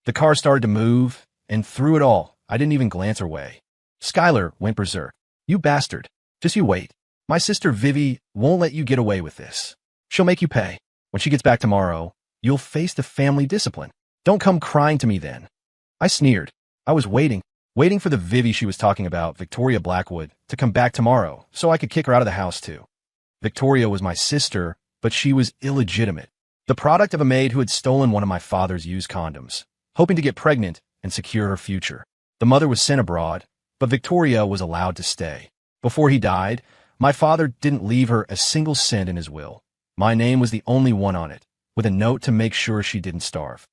The car started to move, and through it all, I didn't even glance her way. Skylar went berserk. You bastard. Just you wait. My sister Vivi won't let you get away with this. She'll make you pay. When she gets back tomorrow, you'll face the family discipline. Don't come crying to me then. I sneered. I was waiting for the Vivi she was talking about, Victoria Blackwood, to come back tomorrow so I could kick her out of the house too. Victoria was my sister, but she was illegitimate. The product of a maid who had stolen one of my father's used condoms, hoping to get pregnant and secure her future. The mother was sent abroad, but Victoria was allowed to stay. Before he died, my father didn't leave her a single cent in his will. My name was the only one on it, with a note to make sure she didn't starve.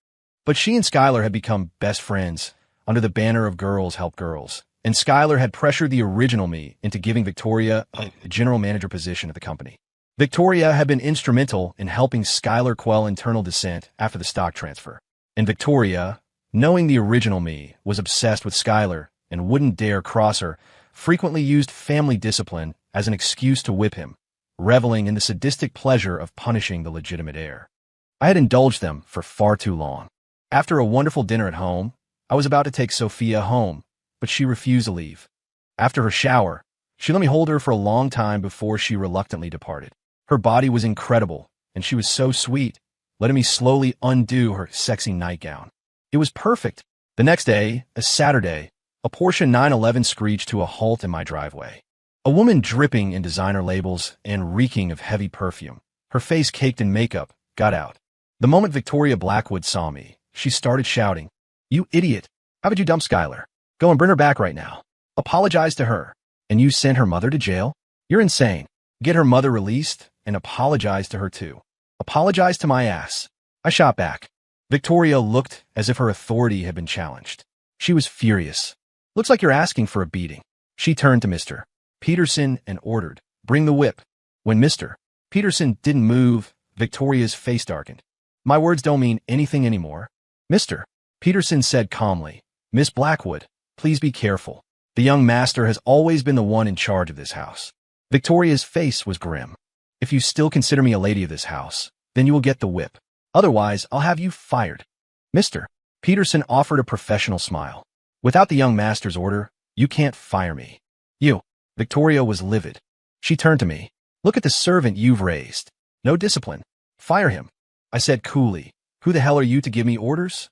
But she and Skylar had become best friends under the banner of Girls Help Girls, and Skylar had pressured the original me into giving Victoria a general manager position at the company. Victoria had been instrumental in helping Skylar quell internal dissent after the stock transfer. And Victoria, knowing the original me was obsessed with Skylar and wouldn't dare cross her, frequently used family discipline as an excuse to whip him, reveling in the sadistic pleasure of punishing the legitimate heir. I had indulged them for far too long. After a wonderful dinner at home, I was about to take Sophia home, but she refused to leave. After her shower, she let me hold her for a long time before she reluctantly departed. Her body was incredible, and she was so sweet, letting me slowly undo her sexy nightgown. It was perfect. The next day, a Saturday, a Porsche 911 screeched to a halt in my driveway. A woman dripping in designer labels and reeking of heavy perfume, her face caked in makeup, got out. The moment Victoria Blackwood saw me, she started shouting, "You idiot! How could you dump Skylar? Go and bring her back right now. Apologize to her. And you sent her mother to jail? You're insane. Get her mother released and apologize to her too. Apologize to my ass." I shot back. Victoria looked as if her authority had been challenged. She was furious. "Looks like you're asking for a beating." She turned to Mr. Peterson and ordered, "Bring the whip." When Mr. Peterson didn't move, Victoria's face darkened. My words don't mean anything anymore. Mr. Peterson said calmly, Miss Blackwood, please be careful. The young master has always been the one in charge of this house. Victoria's face was grim. If you still consider me a lady of this house, then you will get the whip. Otherwise, I'll have you fired. Mr. Peterson offered a professional smile. Without the young master's order, you can't fire me. You. Victoria was livid. She turned to me. Look at the servant you've raised. No discipline. Fire him. I said coolly. Who the hell are you to give me orders?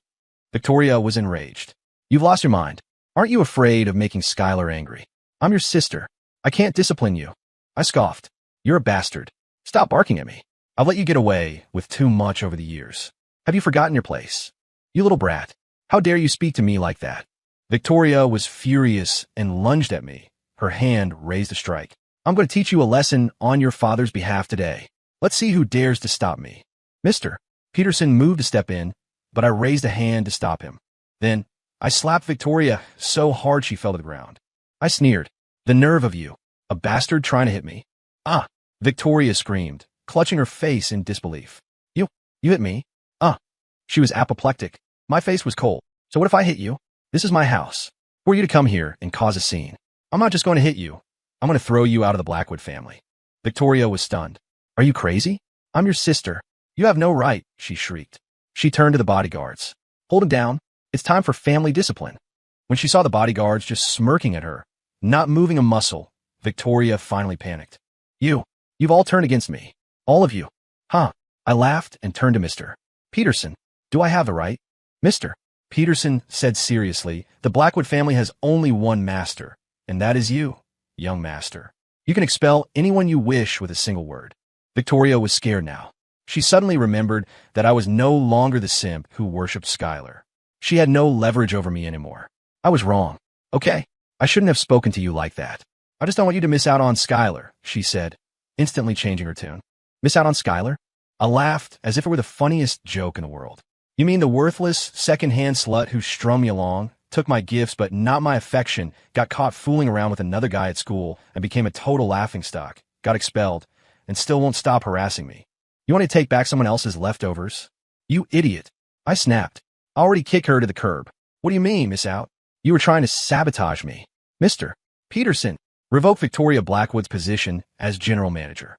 Victoria was enraged. You've lost your mind. Aren't you afraid of making Skylar angry? I'm your sister. I can't discipline you. I scoffed. You're a bastard. Stop barking at me. I've let you get away with too much over the years. Have you forgotten your place? You little brat. How dare you speak to me like that? Victoria was furious and lunged at me, her hand raised to strike. I'm going to teach you a lesson on your father's behalf today. Let's see who dares to stop me. Mr. Peterson moved to step in, but I raised a hand to stop him. Then, I slapped Victoria so hard she fell to the ground. I sneered. The nerve of you. A bastard trying to hit me. Ah! Victoria screamed, clutching her face in disbelief. You hit me? She was apoplectic. My face was cold. So what if I hit you? This is my house. Who are you to come here and cause a scene? I'm not just going to hit you. I'm going to throw you out of the Blackwood family. Victoria was stunned. Are you crazy? I'm your sister. You have no right, she shrieked. She turned to the bodyguards. Hold him down. It's time for family discipline. When she saw the bodyguards just smirking at her, not moving a muscle, Victoria finally panicked. You've all turned against me. All of you. Huh? I laughed and turned to Mr. Peterson. Do I have the right? Mr. Peterson said seriously, the Blackwood family has only one master, and that is you, young master. You can expel anyone you wish with a single word. Victoria was scared now. She suddenly remembered that I was no longer the simp who worshipped Skylar. She had no leverage over me anymore. I was wrong. Okay, I shouldn't have spoken to you like that. I just don't want you to miss out on Skylar, she said, instantly changing her tune. Miss out on Skylar? I laughed as if it were the funniest joke in the world. You mean the worthless, second-hand slut who strung me along, took my gifts but not my affection, got caught fooling around with another guy at school, and became a total laughingstock, got expelled, and still won't stop harassing me? You want to take back someone else's leftovers? You idiot. I snapped. I already kicked her to the curb. What do you mean, miss out? You were trying to sabotage me. Mr. Peterson, revoke Victoria Blackwood's position as general manager.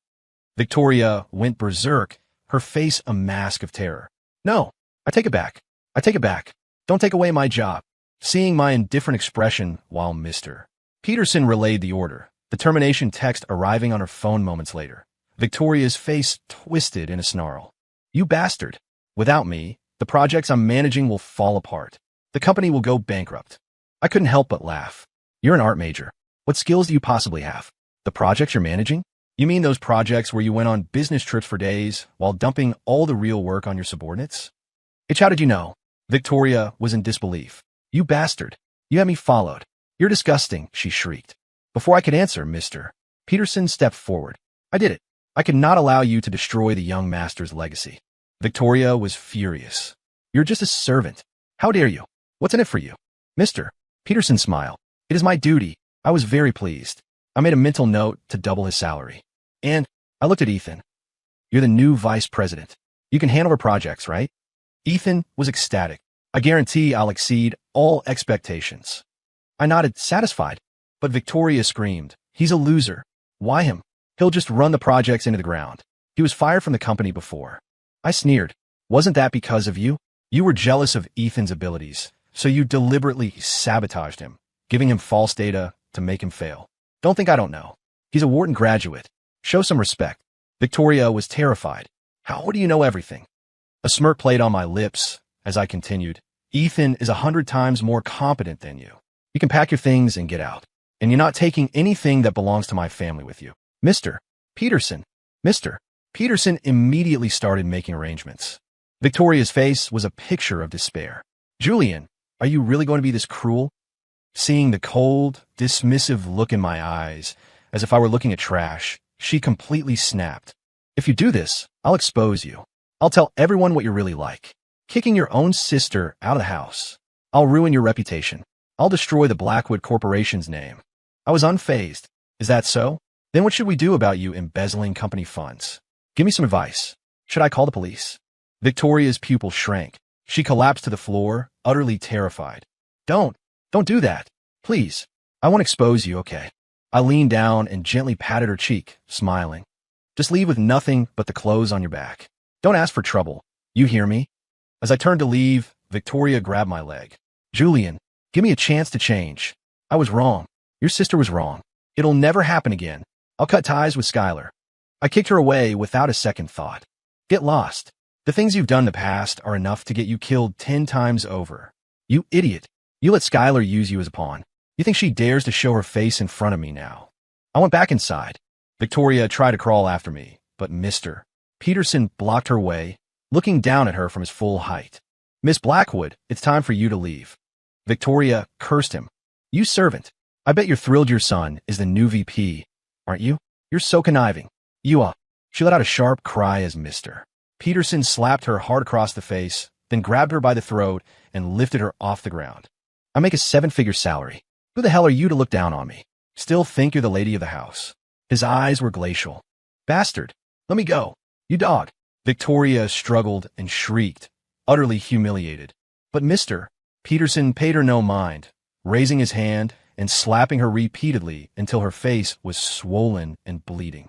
Victoria went berserk, her face a mask of terror. No, I take it back. I take it back. Don't take away my job. Seeing my indifferent expression while Mr. Peterson relayed the order, the termination text arriving on her phone moments later. Victoria's face twisted in a snarl. You bastard. Without me, the projects I'm managing will fall apart. The company will go bankrupt. I couldn't help but laugh. You're an art major. What skills do you possibly have? The projects you're managing? You mean those projects where you went on business trips for days while dumping all the real work on your subordinates? How did you know? Victoria was in disbelief. You bastard. You had me followed. You're disgusting, she shrieked. Before I could answer, Mr. Peterson stepped forward. I did it. I could not allow you to destroy the young master's legacy. Victoria was furious. You're just a servant. How dare you? What's in it for you? Mr. Peterson smiled. It is my duty. I was very pleased. I made a mental note to double his salary. And I looked at Ethan. You're the new vice president. You can handle our projects, right? Ethan was ecstatic. I guarantee I'll exceed all expectations. I nodded, satisfied. But Victoria screamed, he's a loser. Why him? He'll just run the projects into the ground. He was fired from the company before. I sneered. Wasn't that because of you? You were jealous of Ethan's abilities, so you deliberately sabotaged him, giving him false data to make him fail. Don't think I don't know. He's a Wharton graduate. Show some respect. Victoria was terrified. How do you know everything? A smirk played on my lips as I continued. Ethan is 100 times more competent than you. You can pack your things and get out. And you're not taking anything that belongs to my family with you. Mr. Peterson. Mr. Peterson immediately started making arrangements. Victoria's face was a picture of despair. Julian, are you really going to be this cruel? Seeing the cold, dismissive look in my eyes, as if I were looking at trash, she completely snapped. If you do this, I'll expose you. I'll tell everyone what you're really like. Kicking your own sister out of the house. I'll ruin your reputation. I'll destroy the Blackwood Corporation's name. I was unfazed. Is that so? Then what should we do about you embezzling company funds? Give me some advice. Should I call the police? Victoria's pupil shrank. She collapsed to the floor, utterly terrified. Don't do that. Please. I won't expose you, okay? I leaned down and gently patted her cheek, smiling. Just leave with nothing but the clothes on your back. Don't ask for trouble. You hear me? As I turned to leave, Victoria grabbed my leg. Julian, give me a chance to change. I was wrong. Your sister was wrong. It'll never happen again. I'll cut ties with Skylar. I kicked her away without a second thought. Get lost. The things you've done in the past are enough to get you killed 10 times over. You idiot. You let Skylar use you as a pawn. You think she dares to show her face in front of me now? I went back inside. Victoria tried to crawl after me, but Mr. Peterson blocked her way, looking down at her from his full height. Miss Blackwood, it's time for you to leave. Victoria cursed him. You servant. I bet you're thrilled your son is the new VP, aren't you? You're so conniving. You. She let out a sharp cry as Mr. Peterson slapped her hard across the face, then grabbed her by the throat and lifted her off the ground. I make a 7-figure salary. Who the hell are you to look down on me? Still think you're the lady of the house. His eyes were glacial. Bastard. Let me go. You dog. Victoria struggled and shrieked, utterly humiliated. But Mr. Peterson paid her no mind, raising his hand and slapping her repeatedly until her face was swollen and bleeding.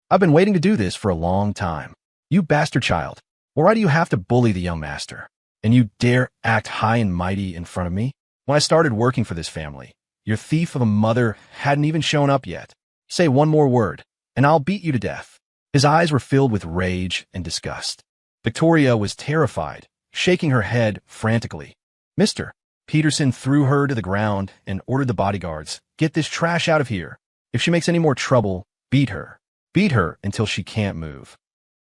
I've been waiting to do this for a long time. You bastard child. Why do you have to bully the young master? And you dare act high and mighty in front of me? When I started working for this family, your thief of a mother hadn't even shown up yet. Say one more word, and I'll beat you to death. His eyes were filled with rage and disgust. Victoria was terrified, shaking her head frantically. Mr. Peterson threw her to the ground and ordered the bodyguards, get this trash out of here. If she makes any more trouble, beat her. Beat her until she can't move.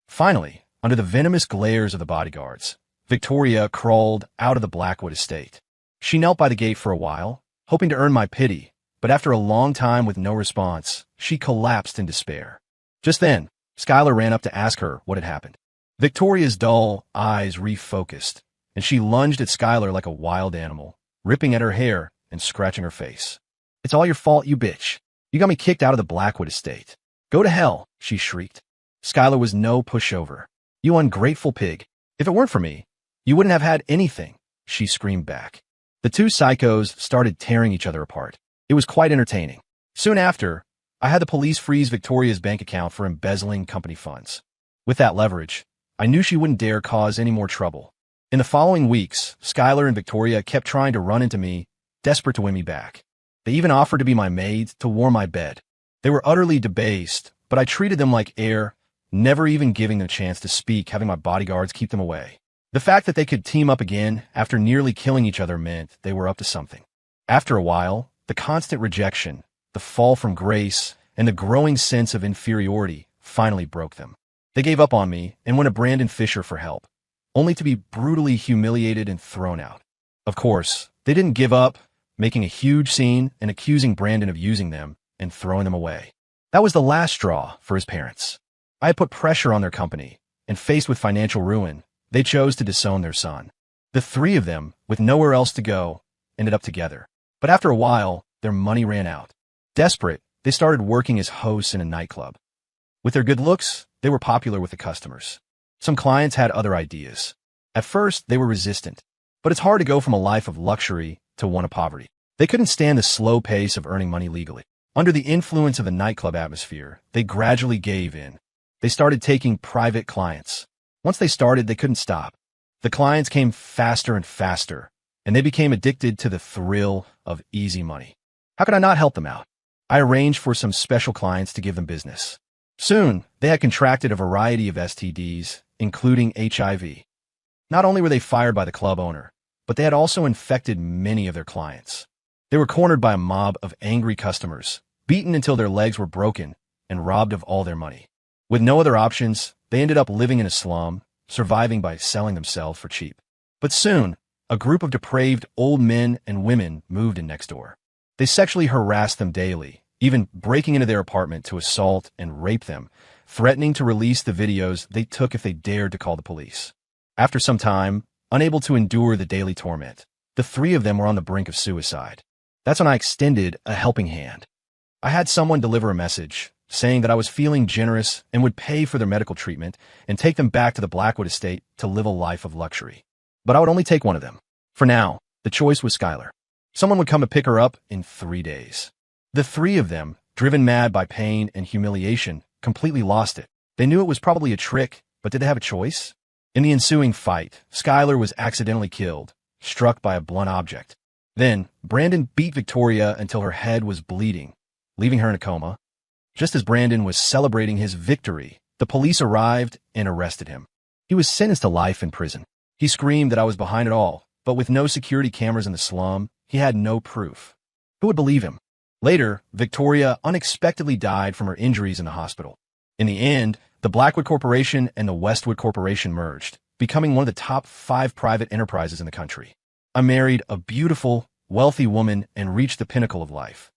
Finally, under the venomous glares of the bodyguards, Victoria crawled out of the Blackwood estate. She knelt by the gate for a while, hoping to earn my pity, but after a long time with no response, she collapsed in despair. Just then, Skylar ran up to ask her what had happened. Victoria's dull eyes refocused, and she lunged at Skylar like a wild animal, ripping at her hair and scratching her face. It's all your fault, you bitch. You got me kicked out of the Blackwood estate. Go to hell, she shrieked. Skylar was no pushover. You ungrateful pig. If it weren't for me, you wouldn't have had anything, she screamed back. The two psychos started tearing each other apart. It was quite entertaining. Soon after, I had the police freeze Victoria's bank account for embezzling company funds. With that leverage, I knew she wouldn't dare cause any more trouble. In the following weeks, Skylar and Victoria kept trying to run into me, desperate to win me back. They even offered to be my maids to warm my bed. They were utterly debased, but I treated them like air, never even giving them a chance to speak, having my bodyguards keep them away. The fact that they could team up again after nearly killing each other meant they were up to something. After a while, the constant rejection, the fall from grace, and the growing sense of inferiority finally broke them. They gave up on me and went to Brandon Fisher for help, only to be brutally humiliated and thrown out. Of course, they didn't give up, making a huge scene and accusing Brandon of using them and throwing them away. That was the last straw for his parents. I had put pressure on their company, and faced with financial ruin, they chose to disown their son. The three of them, with nowhere else to go, ended up together. But after a while, their money ran out. Desperate, they started working as hosts in a nightclub. With their good looks, they were popular with the customers. Some clients had other ideas. At first, they were resistant, but it's hard to go from a life of luxury to one of poverty. They couldn't stand the slow pace of earning money legally. Under the influence of the nightclub atmosphere, they gradually gave in. They started taking private clients. Once they started, they couldn't stop. The clients came faster and faster, and they became addicted to the thrill of easy money. How could I not help them out? I arranged for some special clients to give them business. Soon, they had contracted a variety of STDs, including HIV. Not only were they fired by the club owner, but they had also infected many of their clients. They were cornered by a mob of angry customers, beaten until their legs were broken, and robbed of all their money. With no other options, they ended up living in a slum, surviving by selling themselves for cheap. But soon, a group of depraved old men and women moved in next door. They sexually harassed them daily, even breaking into their apartment to assault and rape them, threatening to release the videos they took if they dared to call the police. After some time, unable to endure the daily torment, the three of them were on the brink of suicide. That's when I extended a helping hand. I had someone deliver a message, saying that I was feeling generous and would pay for their medical treatment and take them back to the Blackwood estate to live a life of luxury. But I would only take one of them. For now, the choice was Skylar. Someone would come to pick her up in 3 days. The three of them, driven mad by pain and humiliation, completely lost it. They knew it was probably a trick, but did they have a choice? In the ensuing fight, Skylar was accidentally killed, struck by a blunt object. Then, Brandon beat Victoria until her head was bleeding, leaving her in a coma. Just as Brandon was celebrating his victory, the police arrived and arrested him. He was sentenced to life in prison. He screamed that I was behind it all, but with no security cameras in the slum, he had no proof. Who would believe him? Later, Victoria unexpectedly died from her injuries in the hospital. In the end, the Blackwood Corporation and the Westwood Corporation merged, becoming one of the top 5 private enterprises in the country. I married a beautiful, wealthy woman and reached the pinnacle of life.